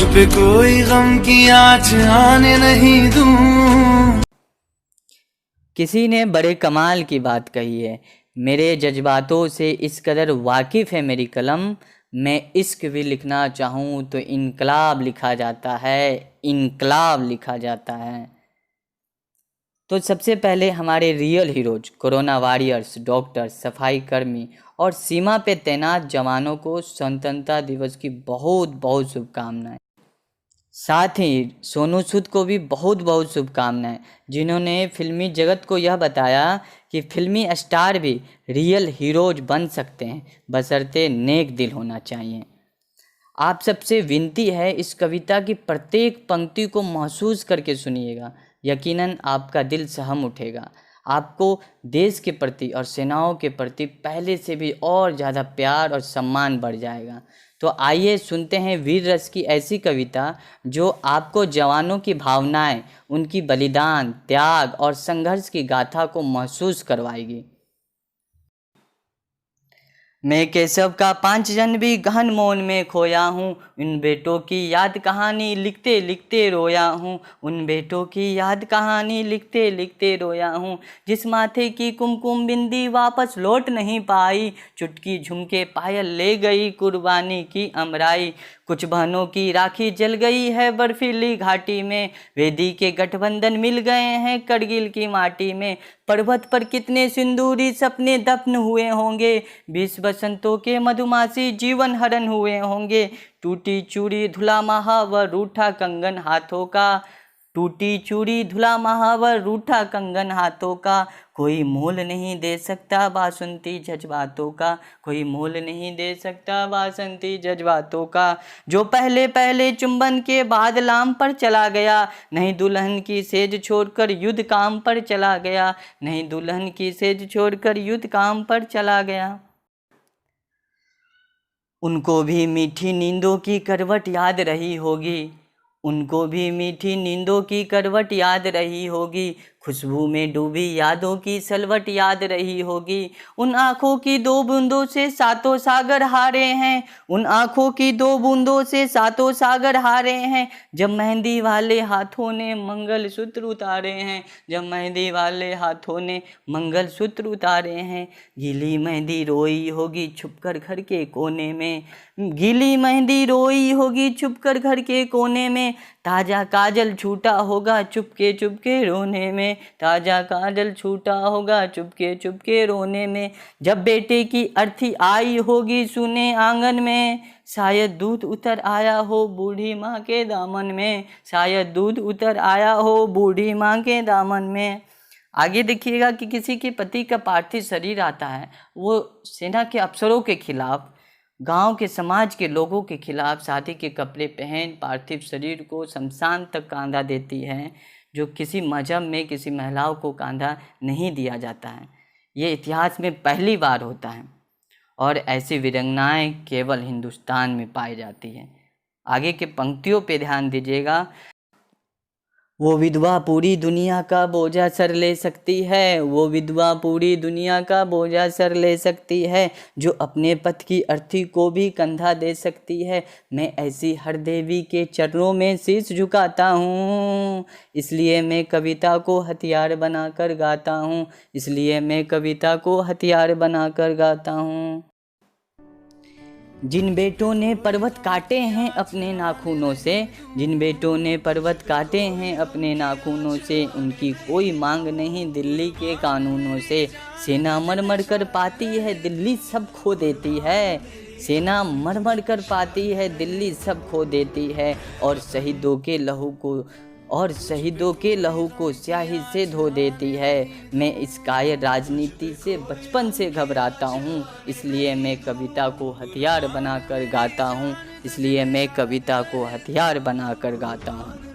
मुझ पे कोई गम की आँच आने नहीं दूं। किसी ने बड़े कमाल की बात कही है, मेरे जज्बातों से इस कदर वाकिफ़ है मेरी कलम, मैं इश्क भी लिखना चाहूँ तो इनकलाब लिखा जाता है, इनकलाब लिखा जाता है। तो सबसे पहले हमारे real heroes, corona warriors, doctors, सफाई कर्मी और सीमा पे तैनात जवानों को स्वतंत्रता दिवस की बहुत बहुत शुभकामनाएं। साथ ही सोनू सूद को भी बहुत बहुत शुभकामनाएं, जिन्होंने फिल्मी जगत को यह बताया कि फिल्मी स्टार भी रियल हीरोज बन सकते हैं, बशर्ते नेक दिल होना चाहिए। आप सबसे विनती है, इस कविता की प्रत्येक पंक्ति को महसूस करके सुनिएगा, यकीनन आपका दिल सहम उठेगा। आपको देश के प्रति और सेनाओं के प्रति पहले से भी और ज़्यादा प्यार और सम्मान बढ़ जाएगा। तो आइए सुनते हैं वीर रस की ऐसी कविता जो आपको जवानों की भावनाएं, उनकी बलिदान, त्याग और संघर्ष की गाथा को महसूस करवाएगी। मैं केशव का 5 जन भी गहन मौन में खोया हूँ, उन बेटों की याद कहानी लिखते लिखते रोया हूँ, उन बेटों की याद कहानी लिखते लिखते रोया हूँ। जिस माथे की कुमकुम बिंदी वापस लौट नहीं पाई, चुटकी झुमके पायल ले गई कुर्बानी की अमराई। कुछ बहनों की राखी जल गई है बर्फीली घाटी में, वेदी के गठबंधन मिल गए हैं करगिल की माटी में। पर्वत पर कितने सिंदूरी सपने दफन हुए होंगे, 20 बसंतों के मधुमासी जीवन हरण हुए होंगे। टूटी चूड़ी धुला महावर रूठा कंगन हाथों का, टूटी चूड़ी धुला महावर रूठा कंगन हाथों का। कोई मोल नहीं दे सकता बासंती जज्बातों का, कोई मोल नहीं दे सकता बासंती जज्बातों का। जो पहले पहले चुंबन के बाद लाम पर चला गया, नहीं दुल्हन की सेज छोड़कर युद्ध काम पर चला गया, नहीं दुल्हन की सेज छोड़कर युद्ध काम पर चला गया। उनको भी मीठी नींदों की करवट याद रही होगी, उनको भी मीठी नींदों की करवट याद रही होगी। खुशबू में डूबी यादों की सलवट याद रही होगी। उन आँखों की 2 बूंदों से सातों सागर हारे हैं, उन आँखों की 2 बूंदों से सातों सागर हारे हैं। जब मेहंदी वाले हाथों ने मंगलसूत्र उतारे हैं, जब मेहंदी वाले हाथों ने मंगलसूत्र उतारे हैं। गीली मेहंदी रोई होगी छुपकर घर के कोने में, गीली मेहंदी रोई होगी छुपकर घर के कोने में। ताजा काजल छूटा होगा चुपके चुपके रोने में, ताजा काजल छूटा होगा चुपके चुपके रोने में। जब बेटे की अर्थी आई होगी सुने आंगन में, शायद दूध उतर आया हो बूढ़ी माँ के दामन में, शायद दूध उतर आया हो बूढ़ी माँ के दामन में। आगे देखिएगा कि किसी के पति का पार्थिव शरीर आता है, वो सेना के अफसरों के खिलाफ, गांव के समाज के लोगों के खिलाफ शादी के कपड़े पहन पार्थिव शरीर को शमशान तक कांधा देती है, जो किसी मजहब में किसी महिलाओं को कांधा नहीं दिया जाता है। ये इतिहास में पहली बार होता है और ऐसी वीरांगनाएं केवल हिंदुस्तान में पाई जाती हैं। आगे के पंक्तियों पे ध्यान दीजिएगा। वो विधवा पूरी दुनिया का बोझा सर ले सकती है, वो विधवा पूरी दुनिया का बोझा सर ले सकती है, जो अपने पति की अर्थी को भी कंधा दे सकती है। मैं ऐसी हर देवी के चरणों में शीश झुकाता हूँ, इसलिए मैं कविता को हथियार बनाकर गाता हूँ, इसलिए मैं कविता को हथियार बनाकर गाता हूँ। जिन बेटों ने पर्वत काटे हैं अपने नाखूनों से, जिन बेटों ने पर्वत काटे हैं अपने नाखूनों से, उनकी कोई मांग नहीं दिल्ली के कानूनों से। सेना मर मर कर पाती है दिल्ली सब खो देती है, सेना मर मर कर पाती है दिल्ली सब खो देती है। और शहीदों के लहू को स्याही से धो देती है। मैं इस कायर राजनीति से बचपन से घबराता हूँ, इसलिए मैं कविता को हथियार बनाकर गाता हूँ, इसलिए मैं कविता को हथियार बनाकर गाता हूँ।